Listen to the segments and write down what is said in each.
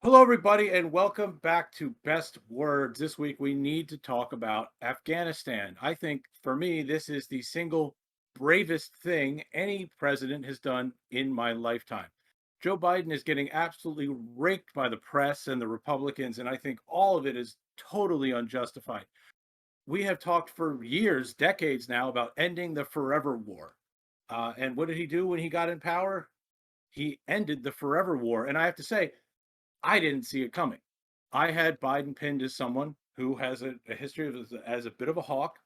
Hello, everybody, and welcome back to Best Words. This week, we need to talk about Afghanistan. I think for me, this is the single bravest thing any president has done in my lifetime. Joe Biden is getting absolutely raked by the press and the Republicans, and I think all of it is totally unjustified. We have talked for years, decades now, about ending the forever war. And what did he do when he got in power? He ended the forever war. And I have to say, I didn't see it coming. I had Biden pinned as someone who has a history of as a bit of a hawk,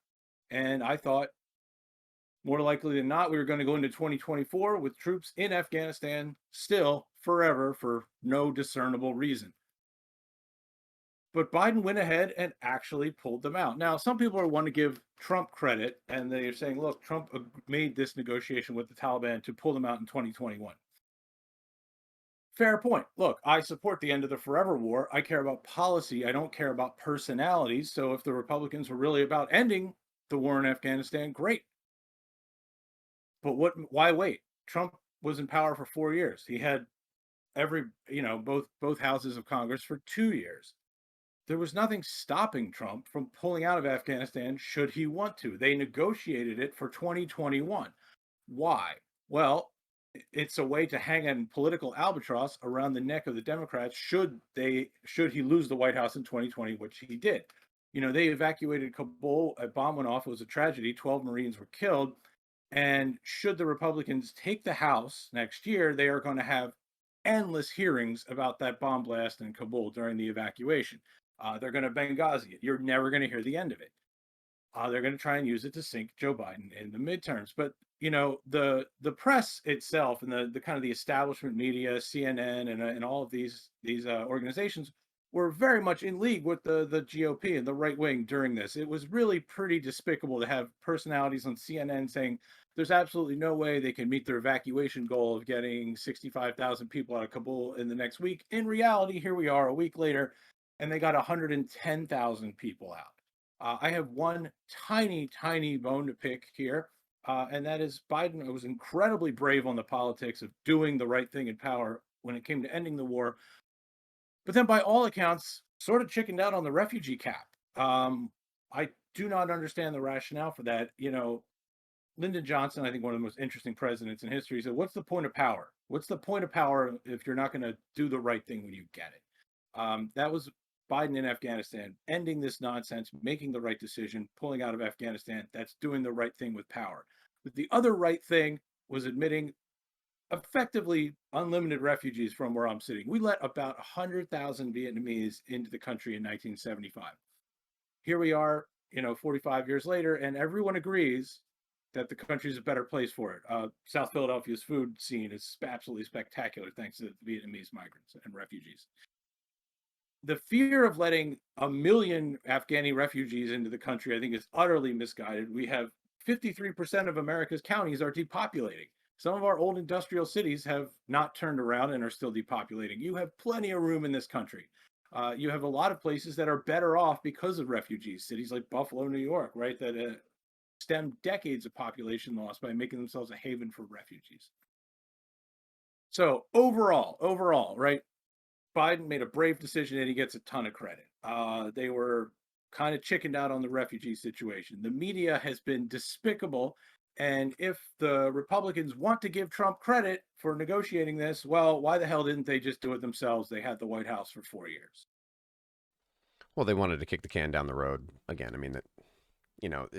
and I thought more likely than not we were going to go into 2024 with troops in Afghanistan still forever for no discernible reason. But Biden went ahead and actually pulled them out. Now, some people are want to give Trump credit, and they're saying, "Look, Trump made this negotiation with the Taliban to pull them out in 2021." Fair point. Look, I support the end of the forever war. I care about policy. I don't care about personalities. So if the Republicans were really about ending the war in Afghanistan, great. But why wait? Trump was in power for 4 years. He had both houses of Congress for 2 years. There was nothing stopping Trump from pulling out of Afghanistan should he want to. They negotiated it for 2021. Why? Well, it's a way to hang a political albatross around the neck of the Democrats should he lose the White House in 2020, which he did. They evacuated Kabul, a bomb went off, it was a tragedy, 12 Marines were killed. And should the Republicans take the House next year, they are going to have endless hearings about that bomb blast in Kabul during the evacuation. They're going to Benghazi it. You're never going to hear the end of it. They're going to try and use it to sink Joe Biden in the midterms. But the press itself and the kind of the establishment media, CNN, and all of these organizations were very much in league with the GOP and the right wing during this. It was really pretty despicable to have personalities on CNN saying there's absolutely no way they can meet their evacuation goal of getting 65,000 people out of Kabul in the next week. In reality, here we are a week later, and they got 110,000 people out. I have one tiny, tiny bone to pick here, and that is Biden was incredibly brave on the politics of doing the right thing in power when it came to ending the war, but then by all accounts, sort of chickened out on the refugee cap. I do not understand the rationale for that. Lyndon Johnson, I think one of the most interesting presidents in history, said, "What's the point of power? What's the point of power if you're not going to do the right thing when you get it?" That was Biden in Afghanistan, ending this nonsense, making the right decision, pulling out of Afghanistan. That's doing the right thing with power. But the other right thing was admitting effectively unlimited refugees from where I'm sitting. We let about 100,000 Vietnamese into the country in 1975. Here we are, 45 years later, and everyone agrees that the country is a better place for it. South Philadelphia's food scene is absolutely spectacular thanks to the Vietnamese migrants and refugees. The fear of letting a million Afghani refugees into the country, I think, is utterly misguided. We have 53% of America's counties are depopulating. Some of our old industrial cities have not turned around and are still depopulating. You have plenty of room in this country. You have a lot of places that are better off because of refugees, cities like Buffalo, New York, right, that stemmed decades of population loss by making themselves a haven for refugees. So overall, right, Biden made a brave decision and he gets a ton of credit. They were kind of chickened out on the refugee situation. The media has been despicable. And if the Republicans want to give Trump credit for negotiating this, well, why the hell didn't they just do it themselves? They had the White House for 4 years. Well, they wanted to kick the can down the road again. I mean,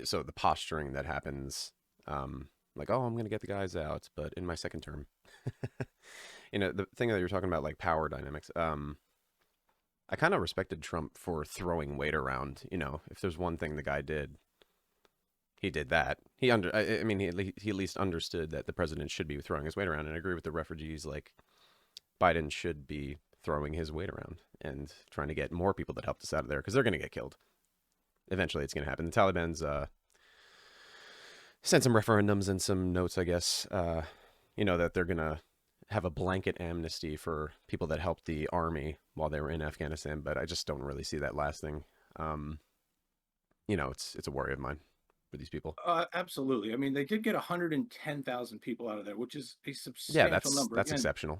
so the posturing that happens, like, oh, I'm going to get the guys out, but in my second term, the thing that you're talking about, like power dynamics, I kind of respected Trump for throwing weight around. If there's one thing the guy did, he did that. I mean, he at least understood that the president should be throwing his weight around, and I agree with the refugees. Like, Biden should be throwing his weight around and trying to get more people that helped us out of there because they're going to get killed. Eventually, it's going to happen. The Taliban's sent some referendums and some notes, I guess, that they're going to have a blanket amnesty for people that helped the army while they were in Afghanistan, but I just don't really see that lasting. It's a worry of mine for these people. Absolutely. I mean, they did get 110,000 people out of there, which is a Yeah, substantial that's number. that's Again, exceptional.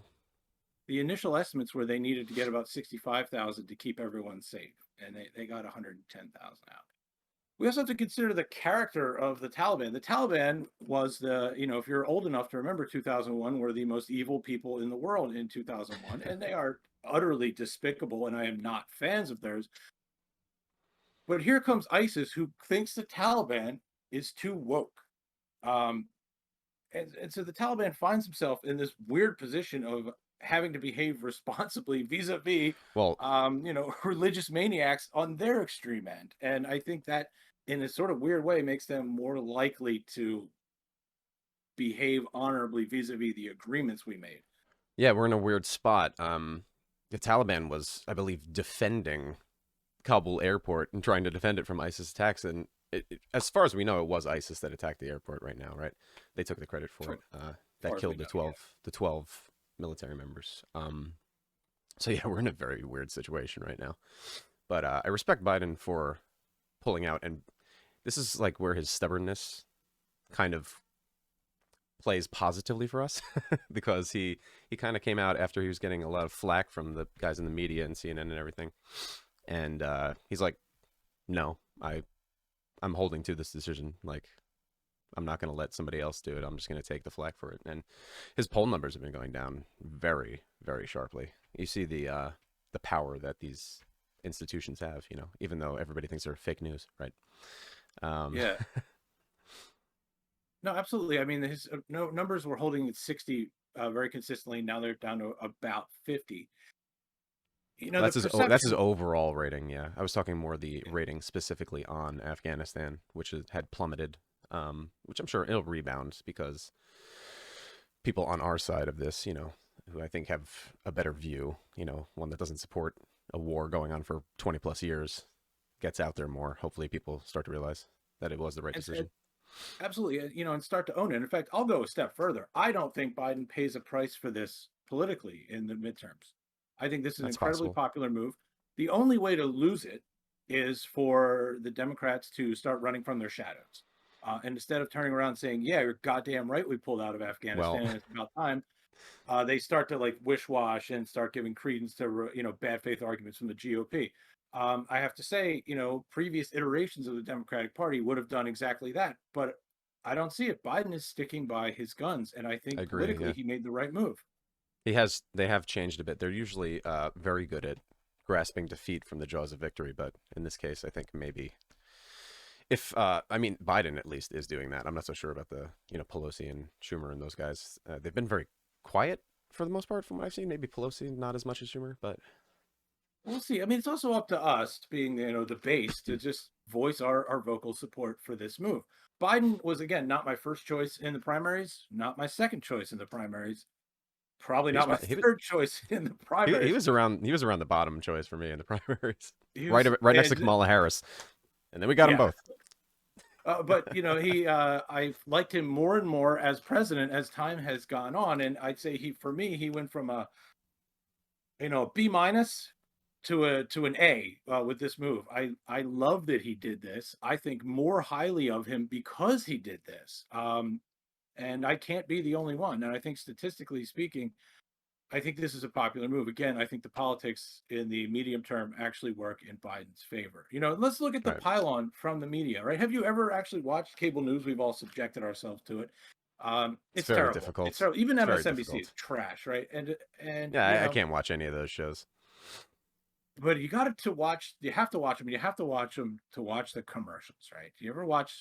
The initial estimates were they needed to get about 65,000 to keep everyone safe, and they got 110,000 out. We also have to consider the character of the Taliban. The Taliban was if you're old enough to remember 2001, were the most evil people in the world in 2001, and they are utterly despicable, and I am not fans of theirs. But here comes ISIS, who thinks the Taliban is too woke. Um, and so the Taliban finds himself in this weird position of having to behave responsibly vis-a-vis, Well, religious maniacs on their extreme end. And I think that, in a sort of weird way, makes them more likely to behave honorably vis-a-vis the agreements we made. yeah, we're in a weird spot. The Taliban was, I believe, defending Kabul airport and trying to defend it from ISIS attacks. And as far as we know, it was ISIS that attacked the airport right now, right? They took the credit for it. As That far as we killed know, the 12 military members. So yeah, we're in a very weird situation right now. But I respect Biden for pulling out, and this is like where his stubbornness kind of plays positively for us because he kind of came out after he was getting a lot of flack from the guys in the media and CNN and everything, and he's like, "No, I'm holding to this decision. Like, I'm not going to let somebody else do it. I'm just going to take the flack for it." And his poll numbers have been going down very, very sharply. You see the power that these institutions have, even though everybody thinks they're fake news, right? Um, yeah. No, absolutely. I mean, his no numbers were holding at 60 very consistently. Now they're down to about 50. The that's his perception. overall rating. Yeah, I was talking more the rating specifically on Afghanistan, which had plummeted. Which I'm sure it'll rebound because people on our side of this, who I think have a better view, one that doesn't support a war going on for 20 plus years, gets out there more. Hopefully, people start to realize that it was the right And decision. absolutely, and start to own it. In fact, I'll go a step further. I don't think Biden pays a price for this politically in the midterms. I think this is an That's incredibly possible. popular move. The only way to lose it is for the Democrats to start running from their shadows. And instead of turning around saying, "Yeah, you're goddamn right, we pulled out of Well, Afghanistan, and it's about time," they start to like wish wash and start giving credence to bad faith arguments from the GOP. I have to say, previous iterations of the Democratic Party would have done exactly that, but I don't see it. Biden is sticking by his guns, and I I think agree. politically Yeah, he made the right move. they have changed a bit. They're usually very good at grasping defeat from the jaws of victory, but in this case, I think maybe if I mean Biden at least is doing that. I'm not so sure about the Pelosi and Schumer and those guys. They've been very quiet for the most part, from what I've seen. Maybe Pelosi not as much as Schumer, but We'll see. I mean, it's also up to us, being the base, to just voice our vocal support for this move. Biden was, again, not my first choice in the primaries, not my second choice in the primaries, probably he was not my about, third choice in the he primaries. was around the bottom choice for me in the primaries, He right was, right next to and Kamala Harris, and then we got them yeah, both. but I've liked him more and more as president as time has gone on, and I'd say for me, he went from a B minus to an A with this move. I love that he did this. I think more highly of him because he did this. And I can't be the only one. And I think statistically speaking, I think this is a popular move. Again, I think the politics in the medium term actually work in Biden's favor. Let's look at the Right, pylon from the media, right? Have you ever actually watched cable news? We've all subjected ourselves to it. it's It's very terrible. It's difficult. terrible. Even It's very MSNBC is difficult. trash, right? And Yeah, I can't watch any of those shows. but you have to watch them. You have to watch them to watch the commercials, right? Do you ever watch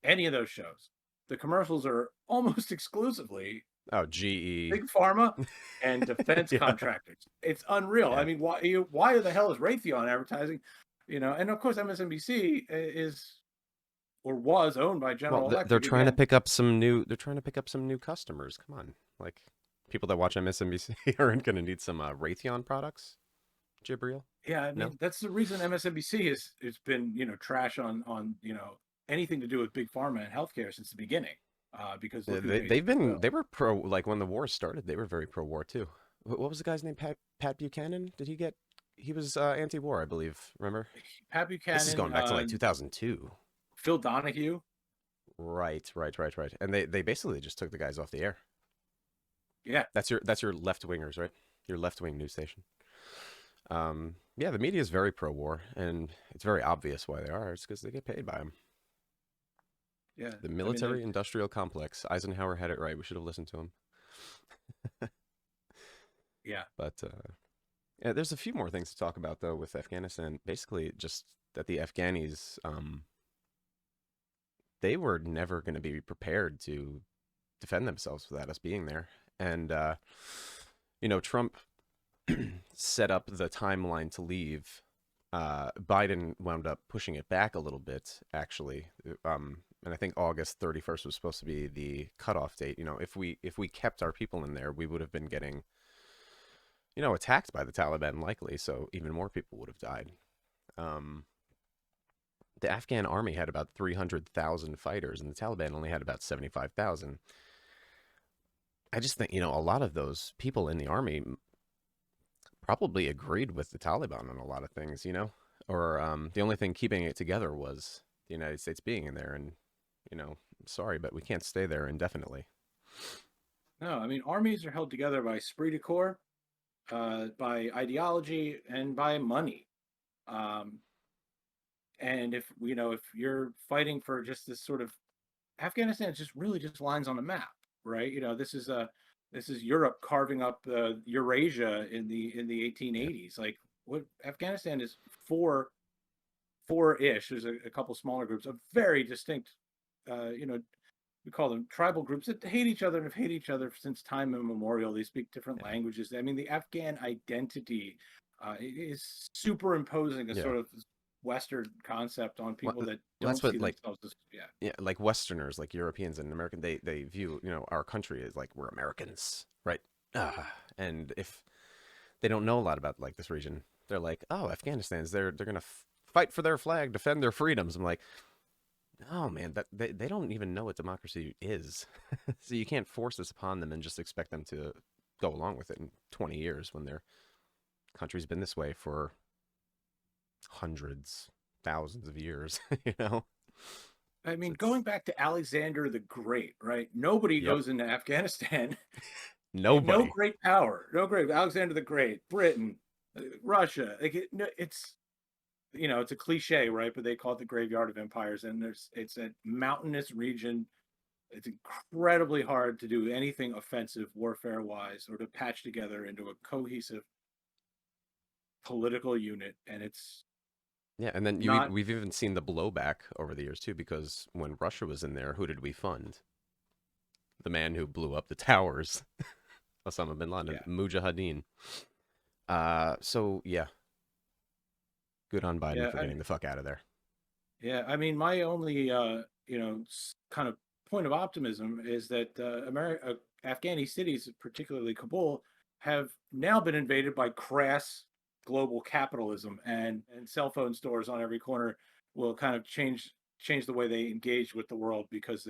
any of those shows? The commercials are almost exclusively Oh, GE. big pharma and defense Yeah, contractors. It's unreal. I yeah. mean, why the hell is Raytheon advertising? And of course MSNBC is or was owned by Well, General they're Electric trying to again. pick up some new. They're trying to pick up some new customers. Come on, like people that watch MSNBC aren't going to need some Raytheon products. Jibril, Yeah, I no. mean that's the reason MSNBC has it's been trash on anything to do with big pharma and healthcare since the beginning, because look who pays They've the been bill. they were pro like when the war started. They were very pro war too. What was the guy's name? Pat Buchanan? Did he get? He was anti-war, I believe. Remember? Pat This is Buchanan, going back to like 2002. Phil Donahue. Right. And they basically just took the guys off the air. Yeah, That's your left wingers, right? your left wing news station. Yeah, the media is very pro war, and it's very obvious why they are. It's because they get paid by them. Yeah, The I mean, military industrial complex. Eisenhower had it right. We should have listened to him. yeah. But yeah, there's a few more things to talk about though with Afghanistan. Basically, just that the Afghanis, they were never going to be prepared to defend themselves without us being there. And Trump set up the timeline to leave. Biden wound up pushing it back a little bit, actually. And I think August 31st was supposed to be the cutoff date. If we kept our people in there, we would have been getting attacked by the Taliban likely, so even more people would have died. Um, the Afghan army had about 300,000 fighters, and the Taliban only had about 75,000. I just think, a lot of those people in the army probably agreed with the Taliban on a lot of things, or the only thing keeping it together was the United States being in there. And, sorry, but we can't stay there indefinitely. No, I mean, armies are held together by esprit de corps, by ideology, and by money. Um, and if you're fighting for just this sort of Afghanistan, just really just lines on the map, right? This is Europe carving up Eurasia in the Yeah. 1880s. Like what Afghanistan is four-ish. There's a couple smaller groups, a very distinct, we call them tribal groups that hate each other and have hated each other since time immemorial. They speak different Yeah. languages. I mean, the Afghan identity is superimposing a Yeah. sort of Western concept on Well, people that that's don't what see like themselves as, yeah. yeah, like Westerners, like Europeans and American, they view our country as like we're Americans, right? And if they don't know a lot about like this region, they're like, oh, Afghanistan's they're gonna fight for their flag, defend their freedoms. I'm like, oh man, that they don't even know what democracy is, so you can't force this upon them and just expect them to go along with it in 20 years when their country's been this way for hundreds, thousands of years, you know? I So mean, it's going back to Alexander the Great, right? Nobody yep, goes into Afghanistan. No nobody. great power, no great Alexander the Great, Britain, Russia. Like no, it's a cliche, right? But they call it the graveyard of empires, and it's a mountainous region. It's incredibly hard to do anything offensive warfare wise or to patch together into a cohesive political unit, and it's Yeah, and then not. we've even seen the blowback over the years too, because when Russia was in there, who did we fund? The man who blew up the towers, Osama bin Laden, Yeah, Mujahideen. So yeah, good on Biden yeah. for getting the fuck out of there. Yeah, I mean, my only kind of point of optimism is that Afghani cities, particularly Kabul, have now been invaded by crass global capitalism, and cell phone stores on every corner will kind of change the way they engage with the world because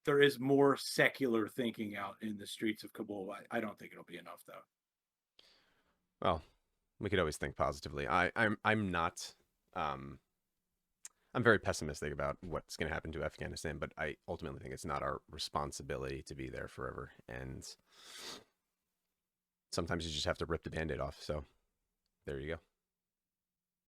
there is more secular thinking out in the streets of Kabul. I don't think it'll be enough though. Well, we could always think positively. I'm not. Um, I'm very pessimistic about what's going to happen to Afghanistan, but I ultimately think it's not our responsibility to be there forever. And sometimes you just have to rip the band-aid off. So there you go.